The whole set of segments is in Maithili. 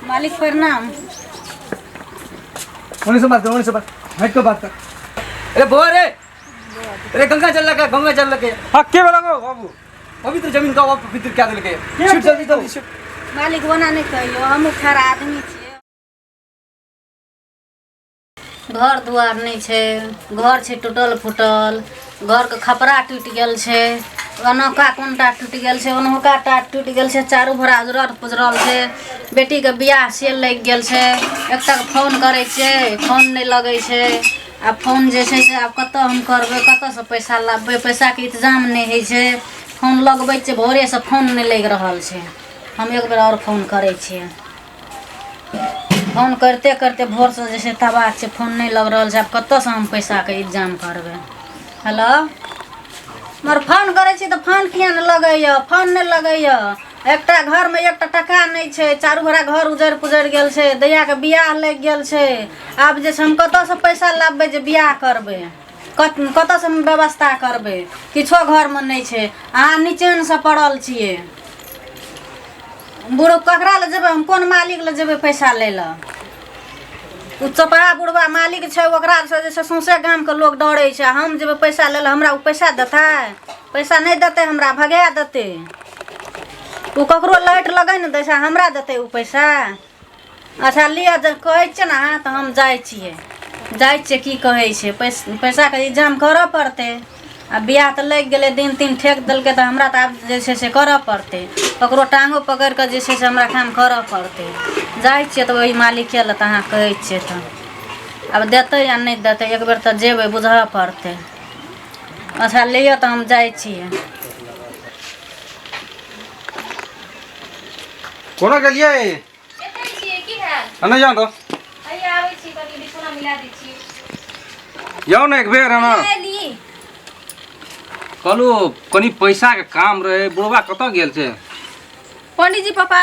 मालिक प्रणाम। होने से बात हट के बात कर। अरे बोल रे, अरे गंगा जल लगा, गंगा जल लगे। हाँ के बोला बाबू? पवित्र जमीन का वो पवित्र क्या दिल के? शूट जल्दी जल्दी शूट। मालिक बना नहीं कहियो, हम खैर आदमी छिए। घर दुआर नहीं छे, घर छे टूटल फूटल, घर के खपरा टूट गेल छे, अनोका कोनटा टूट गेल छे, अनोका टाट टूट गेल छे, चारू भरा उजरल पुजरल छे। बेटी के बियाह से लग गेल छे, एकटा फोन करे छे, फोन नहीं लगे छे। आ फोन जे छे से आब कत हम करबे, कत से पैसा लाबे, पैसा के इंतजाम नहीं है छे। फोन लगबै छे, भोरे से फोन नहीं लग रहल छे। हम एक बेर और फोन करे छिए, फोन करते करते भोर से जैसे तबाह छे, फोन नहीं लग रहा है। अब कत से हम पैसा के इंतजाम करबे। हेलो, मर फोन करे छी तो फोन किया नहीं लगैया? फोन नहीं लगैया। एकटा घर में एकटा टका नहीं छे, चारू भरा घर उजड़ पुजड़ गेल छे, दैया के बियाह लग गेल छे। आब जे हम कत से पैसा लाबे जे बियाह करबे, कत से हम व्यवस्था करबे? किछो घर में नहीं छे। अहाँ नीचेन से पड़ल छिए। बुढ़ो ककरा ले जेबे? हम कोन मालिक ले जेबे पैसा ले ला? उ चपड़ा बुढ़वा मालिक छे, ओकरा से जे सौंसे गाम के लोग डरे छे। हम जेबे पैसा ले ला, हमरा उ पैसा देतै? पैसा नहीं देते, हमरा भगा देते। उ ककरो लाइट लगे न दै छै, हमरा देते उ पैसा? अच्छा लिया कहै छै ना, तो हम जाय छिए, की कहै छै पैसा के इंतजाम करऽ पड़ते। आ बियाह तो लग गेले, दिन तीन ठेक देलके, तो हमरा तो आब जे छै से करऽ पड़ते। ककरो टांगो पकड़ के जे छै से हमरा काम करऽ पड़ते। जाय छिए तो वही मालिक के लत अहाँ कहै छिए तो अब देते या नहीं देते, एक बेर तो जेबे बुझऽ पड़ते। अच्छा लिया तो हम जाय छिए। कोना गेलिए? एतै छिए की है? अने जाओ तो आइए आबै छी, कनी बिछौना मिला दै छी। जाओ ना एक बेर है ना। ली कहलू कनी पैसा के काम रहे, बुढ़वा कत गेल छे? पंडित जी पापा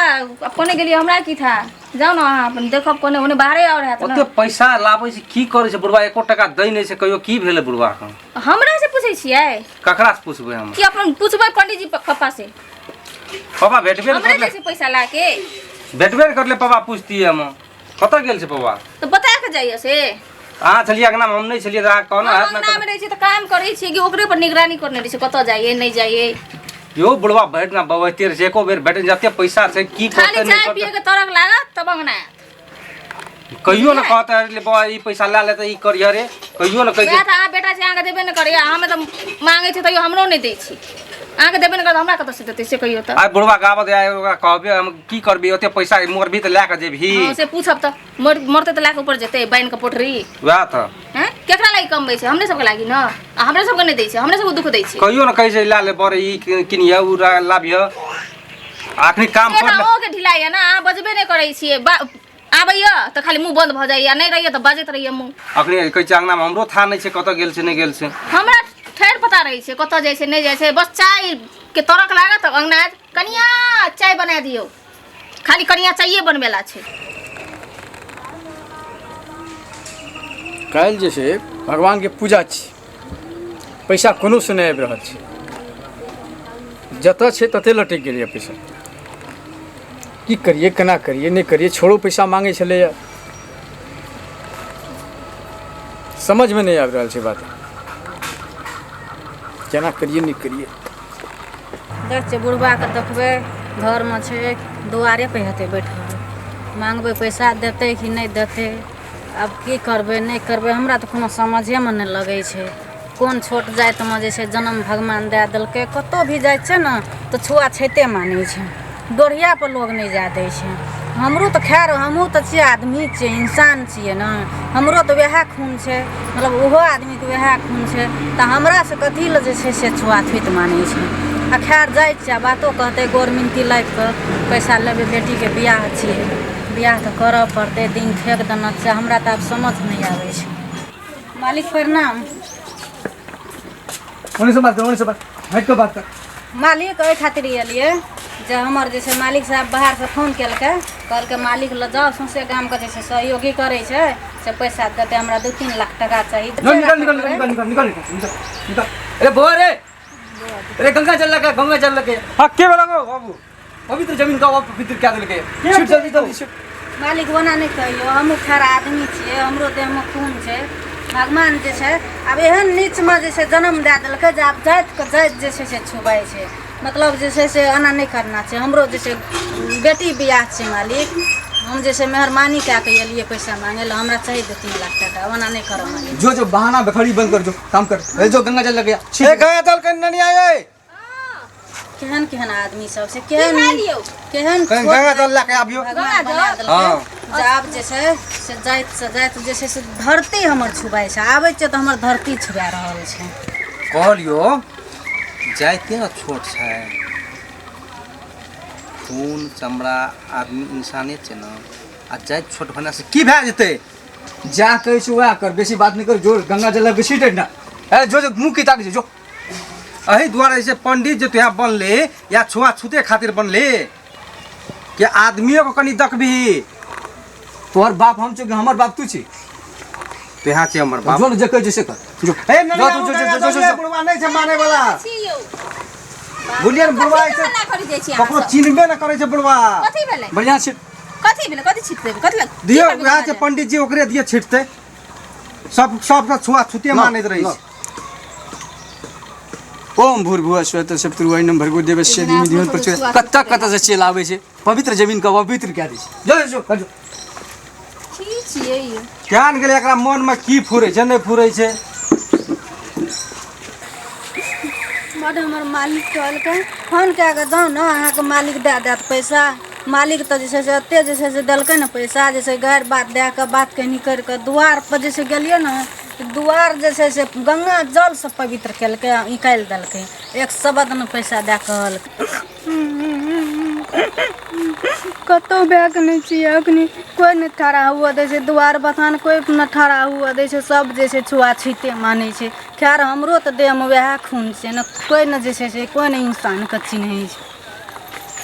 कोने गेलिए, हमरा की था? जाओ ना अहाँ अपन देखब कोने, ओने बाहरे और है ओते पैसा लाबै छै, की करे छै बुढ़वा? एको टका दै नै छै, कहियो की भेले बुढ़वा के? हमरा से पूछे छिए? ककरा से पूछबे हम? कि अपन पूछबै पंडित जी पापा से? पापा भेटबे हमरे करले, से पैसा लाके भेटबे करले पापा पूछती हम। कत गेल छै पापा? तो बता के जाइए से। अहाँ छलिए अंगना में, हम नहीं छलिए। अहाँ कहना है अंगना में रहे छी तो काम करे छी कि ओकरे पर निगरानी करने रहे छी, कत जाइए नहीं जाइए। यो बुढ़वा बैठना बवैते रहे, एको बेर भेट जते पैसा छै की खाली करते चाय पिए के तरक लागत तब अंगना कहियो न कहता है ले बाबा ई पैसा ला ले त ई करिया रे, कहियो न कहि वएह त आ बेटा छै, आगे देबे न करिया। हमें तो मांगे छै तइयो हमरो नहीं दै छी। आगे देबे न कर, हमरा कत से देतै से कहियो त? आइ बुढ़वा गाबत आइ ओकरा कहबे हम की करबे, ओते पैसा मोर भी त ला के जेबही। हां से पूछब त मरते त ला के ऊपर जेतै बाइन के पोटरी। वएह त हैं केकरा लागि कमबै छै? हमरे सबके लागि न, आ हमरे सबके नहीं दै छै, हमरे सबके दुख दै छै। कहियो न कहि छै ला ले बरे ई किनिया उ लाबिय। आखरी काम कर ले। ओ के ढिलाइया ना, अहाँ बजबे नहीं करै छियै। आबैया त खाली मुंह बंद भ जाइया, नहीं रहिया त बाजैत रहिया मुंह। अखनी कहै छै अंगना में हमरो था नहीं छै, कत गेल छै नहीं गेल छै। हमरा ठेर पता रही छै कत जाय छै नहीं जाय छै। बस चाय के तरक लागत अंगना कनिया चाय बना दियो, खाली कनिया चाय बनबेला छै। काल्हि जे छै भगवान के पूजा छै, पैसा कोनो से नहीं आबि रहल छै। जतऽ छै तते लटकि गेलिए पैसा। की करिए, केना करिए, नहीं करिए। छोड़ो पैसा मांगे छलैया, समझ में नहीं आबि रहल छै बात। केना करिए नहीं करिए। देख छै बुढ़बा के देखबे घर में छै, दुआरे पे हेतै बैठल, मांगबै पैसा देतै कि नहीं देतै। अब की करबै नहीं करबै, हमरा तो कोनो समझे में नहीं लगे छै। कोन छोट जाति में जे छै जन्म भगवान दे देलकै, कतौ भी जाइ छै न तो छुआ छैते मानै छै, डोढ़िया पर लोग नहीं जा दै छै। हमरो तो खैर हमहूँ तो छियै आदमी छियै, इंसान छियै न, हमरो तो वएह खून छै, मतलब ओहो आदमी के वएह खून छै। तो हमरा से कथी ले जे छै से छुआछूत मानै छै। आ खैर जाइ छियै, बातो कहतै गोर मिनती लागि कऽ पैसा लेबै, बेटी के बियाह छियै, बियाह तो करऽ पड़तै, दिन ठेक देना छै। हमरा तो आब समझ नहीं आबै छै। मालिक प्रणाम। होने से बात हट के बात कर। मालिक एहि खातिर एलियै जे हमर जे छै मालिक साहब बाहर से फोन केलकै, कहलकै मालिक ल जाओ, सौंसे गाम के जे छै सहयोगी करे छै से पैसा देते, हमरा 2-3 लाख टका चाहिए। निकल। अरे बोल रे, अरे गंगा जल लगा, गंगा जल लगे। हाँ के बोला बाबू? पवित्र जमीन का वो पवित्र क्या दिल के? शूट जल्दी जल्दी शूट। मालिक ओना नहीं कहियो, हमहूँ खैर आदमी छियै, हमरो देहमे खून छै। भगवान जे छै आब एहन नीचमे जे छै जन्म दए देलकै जे आब जातिके जाति जे छै से छुबाइ छै। मतलब जे छै से एना नहीं करना छै। हमरो जे छै बेटी बियाह छै मालिक, हम जे छै मेहरबानी कए कऽ एलियै पैसा मांगे लए, हमरा चाहिए 2-3 लाख टाका, ओना नहीं करो मालिक। जो बहाना बखड़ी बंद कर, जो काम कर। ए जो गंगा जल लग गया, ए गंगा जल के नहीं आए केहन केहन आदमी सब से केहन केहन कहीं गंगा जल लेके आबियो। भगवान बना देलकै जे आब जे छै से जाति जे छै से धरती हमर छुबाइ छै। आबै छै तऽ हमर धरती छुबा रहल छै। कहलियो जाइते न छोट छै, खून चमड़ा आदमी इंसाने छै न, आ जाइत छोट भने से की भए जेतै? जा कहै छै वएह कर, बेसी बात नहीं कर। जो गंगा जल लग सीटे ना। ए जो मुंह की ताक जो। एही दुआरे से पंडित जे तुहा बनले या छुआछूते खातिर बनले कि आदमियों को कनी देखबी। तोहर बाप हम छी कि हमर बाप तू छी? तुहा छै हमर बाप। जो जे कहै जैसे कर जो। ए नहीं जो बुढ़वा नहीं छै माने वाला। बुढ़िया बुढ़वा ऐसे ककरो चिन्हबे न करे छै बुढ़वा। कथी भेलै? बढ़िया छै। कथी भेलै? कथी छिटतै? कथी लग दियो वएह छै पंडित जी, ओकरे दिए छिटते। सब छुआछूते मानैत रही छै। ओम भूर्भुवः स्वः सप्तर्षिण्यं भर्गो देवस्य धीमहि धियो यो प्रचोदयात्। कत से चलि आबै छै, पवित्र जमीन के अपवित्र कए दै छै। जो जो कर जो। की छियै ई? ज्ञान गेलै एकरा मन में की फुरै छै नहीं फुरै छै। बड हमर मालिक कहलकै फोन कए कऽ जाउ ने, अहाँके मालिक दए देत पैसा। मालिक तऽ जे छै से एतेक जे छै से देलकै ने पैसा, जे छै गारि बात दए कऽ बात कहनी करि कऽ दुआरपर जे छै गेलियै ने, दुआर जे छै से गंगा जलसँ पवित्र केलकै, निकालि देलकै। 1 शब्द ने पैसा दए कहलकै। कतहु बैग नहीं छियै अखनी, कोई नहीं ठाड़ा हुआ दै छै दुआर बथान, कोई नहीं ठाड़ा हुआ दै छै। सब जे छै छुआछूते मानै छै। खैर हमरो तऽ देहमे वएह खून छै ने, कोई ने जे छै से कोई ने इंसानके चिन्है छै।